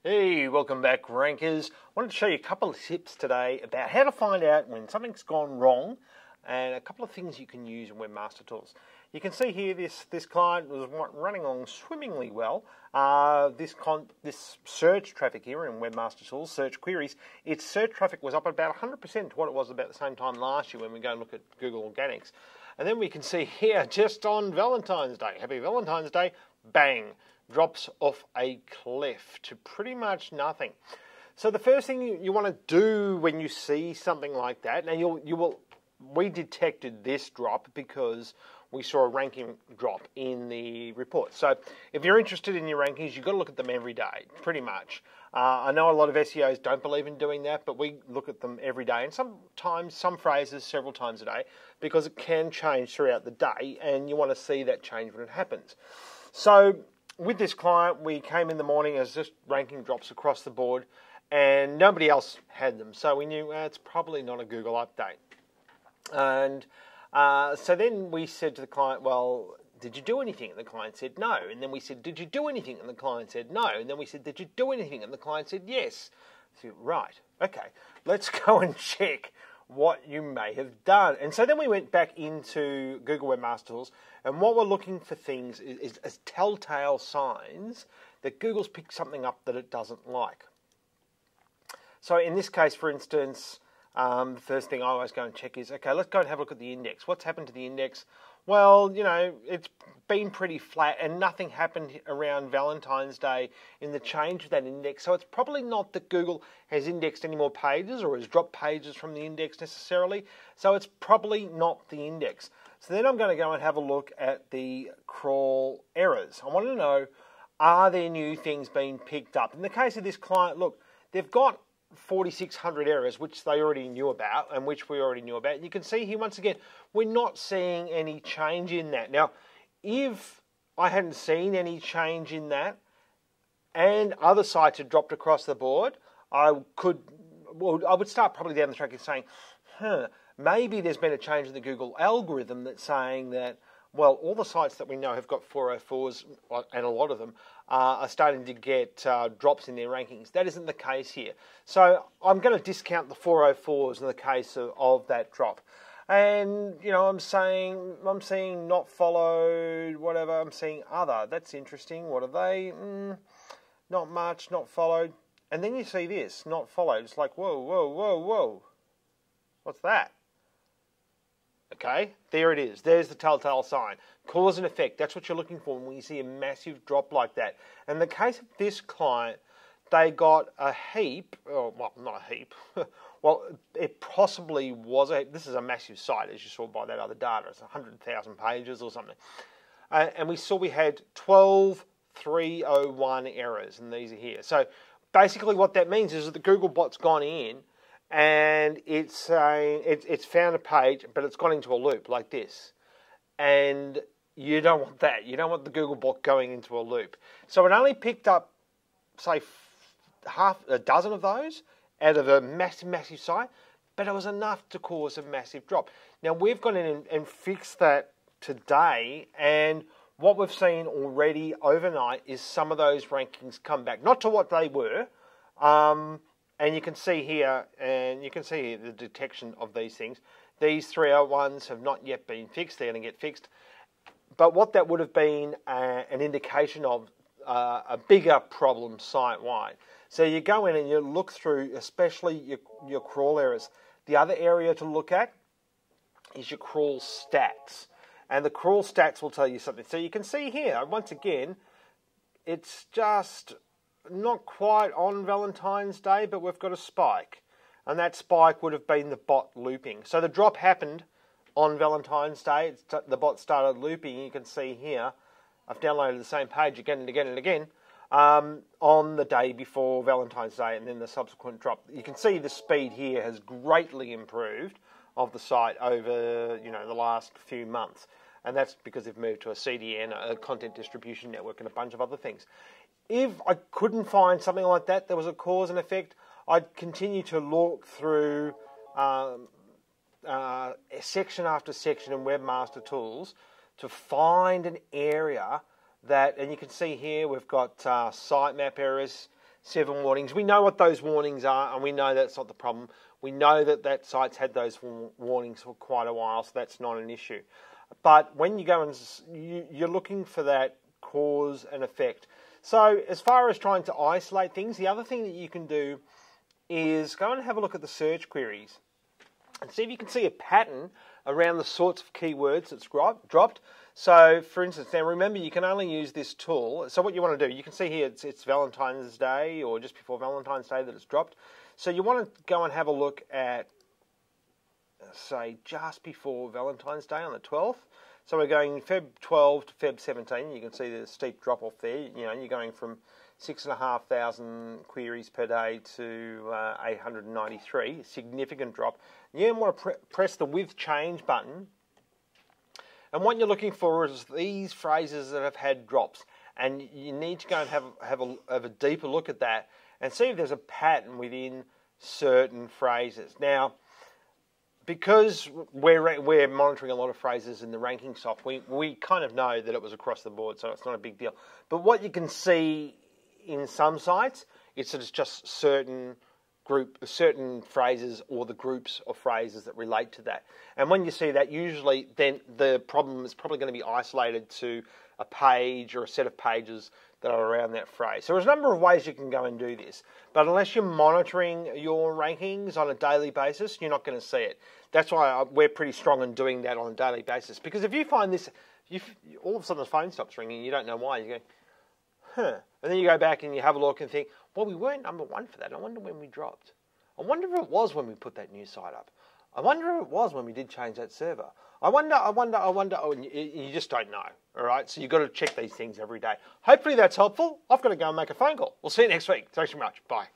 Hey, welcome back, Rankers. I wanted to show you a couple of tips today about how to find out when something's gone wrong and a couple of things you can use in Webmaster Tools. You can see here this client was running along swimmingly well. This search traffic here in Webmaster Tools, search queries, its search traffic was up about 100% to what it was about the same time last year when we go and look at Google Organics. And then we can see here, just on Valentine's Day, happy Valentine's Day, bang, drops off a cliff to pretty much nothing. So the first thing you want to do when you see something like that, and we detected this drop because we saw a ranking drop in the report. So if you're interested in your rankings, you've got to look at them every day, pretty much. I know a lot of SEOs don't believe in doing that, but we look at them every day, and sometimes some phrases several times a day, because it can change throughout the day, and you want to see that change when it happens. So with this client, we came in the morning as just ranking drops across the board, and nobody else had them. So we knew it's probably not a Google update. And so then we said to the client, well, did you do anything? And the client said no. And then we said, did you do anything? And the client said no. And then we said, did you do anything? And the client said yes. So, right, okay, let's go and check what you may have done. And so then we went back into Google Webmaster Tools, and what we're looking for things is telltale signs that Google's picked something up that it doesn't like. So in this case, for instance, the first thing I always go and check is, okay, let's go and have a look at the index. What's happened to the index? Well, you know, it's been pretty flat and nothing happened around Valentine's Day in the change of that index. So it's probably not that Google has indexed any more pages or has dropped pages from the index necessarily. So it's probably not the index. So then I'm going to go and have a look at the crawl errors. I want to know, are there new things being picked up? In the case of this client, look, they've got 4,600 errors, which they already knew about and which we already knew about. And you can see here, once again, we're not seeing any change in that. Now, if I hadn't seen any change in that and other sites had dropped across the board, I would start probably down the track and saying, maybe there's been a change in the Google algorithm that's saying that, well, all the sites that we know have got 404s, and a lot of them are starting to get drops in their rankings. That isn't the case here. So I'm going to discount the 404s in the case of that drop. And, you know, I'm seeing not followed, whatever, I'm seeing other. That's interesting. What are they? Not much, not followed. And then you see this, not followed. It's like, whoa, whoa, whoa, whoa. What's that? Okay, there it is. There's the telltale sign. Cause and effect. That's what you're looking for when you see a massive drop like that. And in the case of this client, they got a heap, well, not a heap. Well, it possibly was a heap. This is a massive site, as you saw by that other data. It's 100,000 pages or something. And we saw we had 12,301 errors, and these are here. So basically what that means is that the Google bot's gone in and it's saying it's found a page, but it's gone into a loop like this. And you don't want that. You don't want the Google bot going into a loop. So it only picked up, say, half a dozen of those out of a massive, massive site, but it was enough to cause a massive drop. Now, we've gone in and fixed that today, and what we've seen already overnight is some of those rankings come back. Not to what they were, and you can see here, the detection of these things. These 301s have not yet been fixed. They're going to get fixed. But what that would have been an indication of a bigger problem site-wide. So you go in and you look through, especially your crawl errors. The other area to look at is your crawl stats. And the crawl stats will tell you something. So you can see here, once again, it's just not quite on Valentine's Day, but we've got a spike. And that spike would have been the bot looping. So the drop happened on Valentine's Day. The bot started looping. You can see here, I've downloaded the same page again and again and again on the day before Valentine's Day, and then the subsequent drop. You can see the speed here has greatly improved of the site over the last few months. And that's because they've moved to a CDN, a content distribution network, and a bunch of other things. If I couldn't find something like that, there was a cause and effect, I'd continue to look through section after section in Webmaster Tools to find an area that, and you can see here we've got sitemap errors, 7 warnings. We know what those warnings are, and we know that's not the problem. We know that that site's had those warnings for quite a while, so that's not an issue. But when you go and you're looking for that cause and effect. So as far as trying to isolate things, the other thing that you can do is go and have a look at the search queries and see if you can see a pattern around the sorts of keywords that's dropped. So, for instance, now remember, you can only use this tool. So what you want to do, you can see here it's Valentine's Day or just before Valentine's Day that it's dropped. So you want to go and have a look at, say, just before Valentine's Day on the 12th. So we're going Feb 12 to Feb 17. You can see the steep drop off there. You know, you're going from 6,500 queries per day to 893. Significant drop. You want to press the with change button. And what you're looking for is these phrases that have had drops. And you need to go and have a deeper look at that and see if there's a pattern within certain phrases. Now, because we're monitoring a lot of phrases in the ranking software, we kind of know that it was across the board, so it's not a big deal. But what you can see in some sites is that it's just certain phrases or the groups of phrases that relate to that. And when you see that, usually then the problem is probably going to be isolated to a page or a set of pages that are around that phrase. So there's a number of ways you can go and do this, but unless you're monitoring your rankings on a daily basis, you're not going to see it. That's why we're pretty strong in doing that on a daily basis, because if you find this, all of a sudden the phone stops ringing and you don't know why, you go, huh. And then you go back and you have a look and think, well, we weren't number 1 for that. I wonder when we dropped. I wonder if it was when we put that new site up. I wonder if it was when we did change that server. I wonder. Oh, and you just don't know, all right? So you've got to check these things every day. Hopefully that's helpful. I've got to go and make a phone call. We'll see you next week. Thanks very much. Bye.